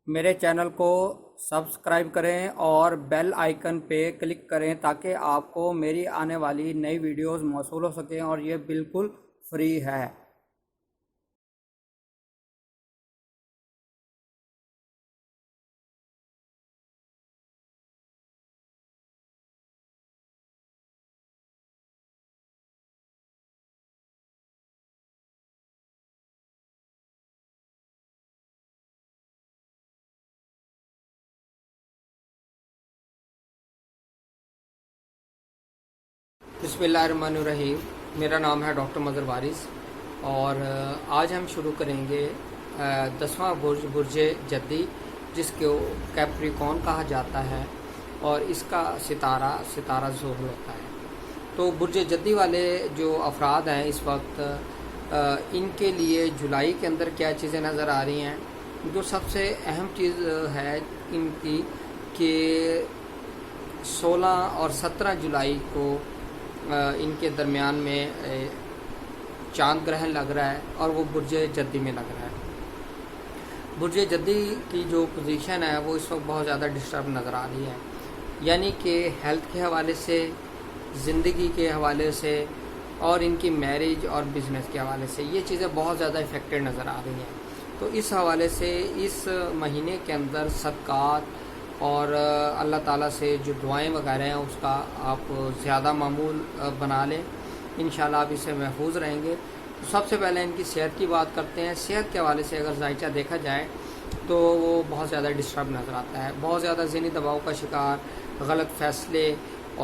میرے چینل کو سبسکرائب کریں اور بیل آئیکن پہ کلک کریں تاکہ آپ کو میری آنے والی نئی ویڈیوز موصول ہو سکیں، اور یہ بالکل فری ہے۔ بسم اللہ الرحمن الرحیم۔ میرا نام ہے ڈاکٹر مظہر وارث، اور آج ہم شروع کریں گے 10واں برج جدی، جس کو کیپریکون کہا جاتا ہے، اور اس کا ستارہ ظہر ہوتا ہے۔ تو برج جدی والے جو افراد ہیں اس وقت، ان کے لیے جولائی کے اندر کیا چیزیں نظر آ رہی ہیں؟ جو سب سے اہم چیز ہے ان کی کہ 16 اور 17 جولائی کو ان کے درمیان میں چاند گرہن لگ رہا ہے، اور وہ برج جدی میں لگ رہا ہے۔ برج جدی کی جو پوزیشن ہے وہ اس وقت بہت زیادہ ڈسٹرب نظر آ رہی ہے، یعنی کہ ہیلتھ کے حوالے سے، زندگی کے حوالے سے، اور ان کی میرج اور بزنس کے حوالے سے یہ چیزیں بہت زیادہ افیکٹڈ نظر آ رہی ہیں۔ تو اس حوالے سے اس مہینے کے اندر صدقات اور اللہ تعالیٰ سے جو دعائیں وغیرہ ہیں اس کا آپ زیادہ معمول بنا لیں، انشاءاللہ آپ اس سے محفوظ رہیں گے۔ تو سب سے پہلے ان کی صحت کی بات کرتے ہیں۔ صحت کے حوالے سے اگر ذائچہ دیکھا جائے تو وہ بہت زیادہ ڈسٹرب نظر آتا ہے، بہت زیادہ ذہنی دباؤ کا شکار، غلط فیصلے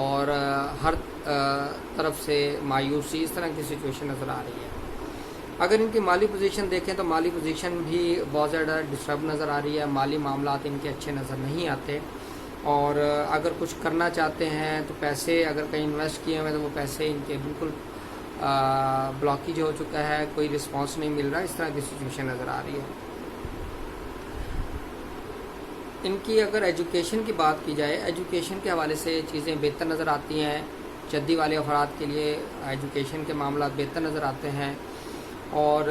اور ہر طرف سے مایوسی، اس طرح کی سچویشن نظر آ رہی ہے۔ اگر ان کی مالی پوزیشن دیکھیں تو مالی پوزیشن بھی بہت زیادہ ڈسٹرب نظر آ رہی ہے، مالی معاملات ان کے اچھے نظر نہیں آتے، اور اگر کچھ کرنا چاہتے ہیں تو پیسے اگر کہیں انویسٹ کیے ہوئے تو وہ پیسے ان کے بالکل بلاکیج ہو چکا ہے، کوئی رسپانس نہیں مل رہا، اس طرح کی سچویشن نظر آ رہی ہے۔ ان کی اگر ایجوکیشن کی بات کی جائے، ایجوکیشن کے حوالے سے چیزیں بہتر نظر آتی ہیں۔ جدی والے افراد کے لیے ایجوکیشن کے معاملات بہتر نظر آتے ہیں۔ اور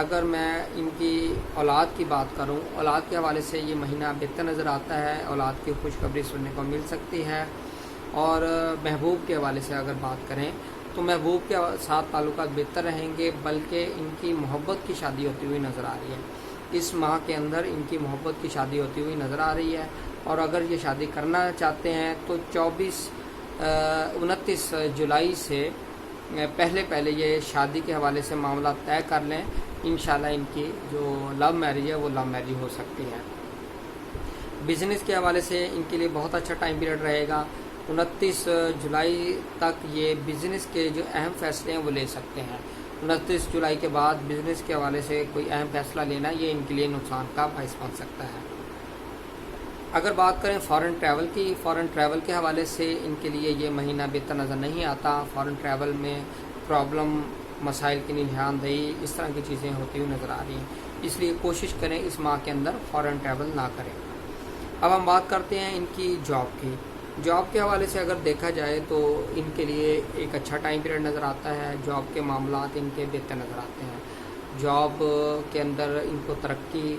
اگر میں ان کی اولاد کی بات کروں، اولاد کے حوالے سے یہ مہینہ بہتر نظر آتا ہے، اولاد کی خوشخبری سننے کو مل سکتی ہے۔ اور محبوب کے حوالے سے اگر بات کریں تو محبوب کے ساتھ تعلقات بہتر رہیں گے، بلکہ ان کی محبت کی شادی ہوتی ہوئی نظر آ رہی ہے۔ اس ماہ کے اندر ان کی محبت کی شادی ہوتی ہوئی نظر آ رہی ہے، اور اگر یہ شادی کرنا چاہتے ہیں تو 29 جولائی سے پہلے یہ شادی کے حوالے سے معاملات طے کر لیں، انشاءاللہ ان کی جو لو میرج ہے وہ لو میرج ہو سکتی ہے۔ بزنس کے حوالے سے ان کے لیے بہت اچھا ٹائم پیریڈ رہے گا۔ 29 جولائی تک یہ بزنس کے جو اہم فیصلے ہیں وہ لے سکتے ہیں۔ 29 جولائی کے بعد بزنس کے حوالے سے کوئی اہم فیصلہ لینا یہ ان کے لیے نقصان کا باعث بن سکتا ہے۔ اگر بات کریں فارن ٹریول کی، فارن ٹریول کے حوالے سے ان کے لیے یہ مہینہ بہتر نظر نہیں آتا۔ فارن ٹریول میں پرابلم، مسائل کی نشاندہی، اس طرح کی چیزیں ہوتی ہوئی نظر آ رہی ہیں، اس لیے کوشش کریں اس ماہ کے اندر فارن ٹریول نہ کریں۔ اب ہم بات کرتے ہیں ان کی جاب کی۔ جاب کے حوالے سے اگر دیکھا جائے تو ان کے لیے ایک اچھا ٹائم پیریڈ نظر آتا ہے، جاب کے معاملات ان کے بہتر نظر آتے ہیں۔ جاب کے اندر ان کو ترقی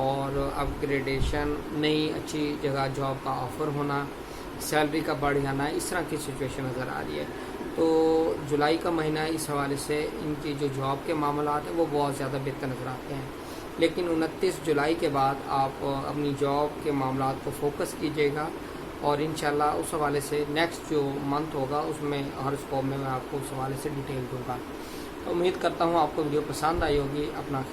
اور اپ گریڈیشن، نئی اچھی جگہ جاب کا آفر ہونا، سیلری کا بڑھ جانا، اس طرح کی سچویشن نظر آ رہی ہے۔ تو جولائی کا مہینہ اس حوالے سے ان کی جو جاب کے معاملات ہیں وہ بہت زیادہ بہتر نظر آتے ہیں، لیکن 29 جولائی کے بعد آپ اپنی جاب کے معاملات کو فوکس کیجیے گا، اور انشاءاللہ اس حوالے سے نیکسٹ جو منتھ ہوگا اس میں ہر اسکوپ میں آپ کو اس حوالے سے ڈیٹیل دوں گا۔ تو امید کرتا ہوں آپ کو ویڈیو پسند آئی ہوگی۔ اپنا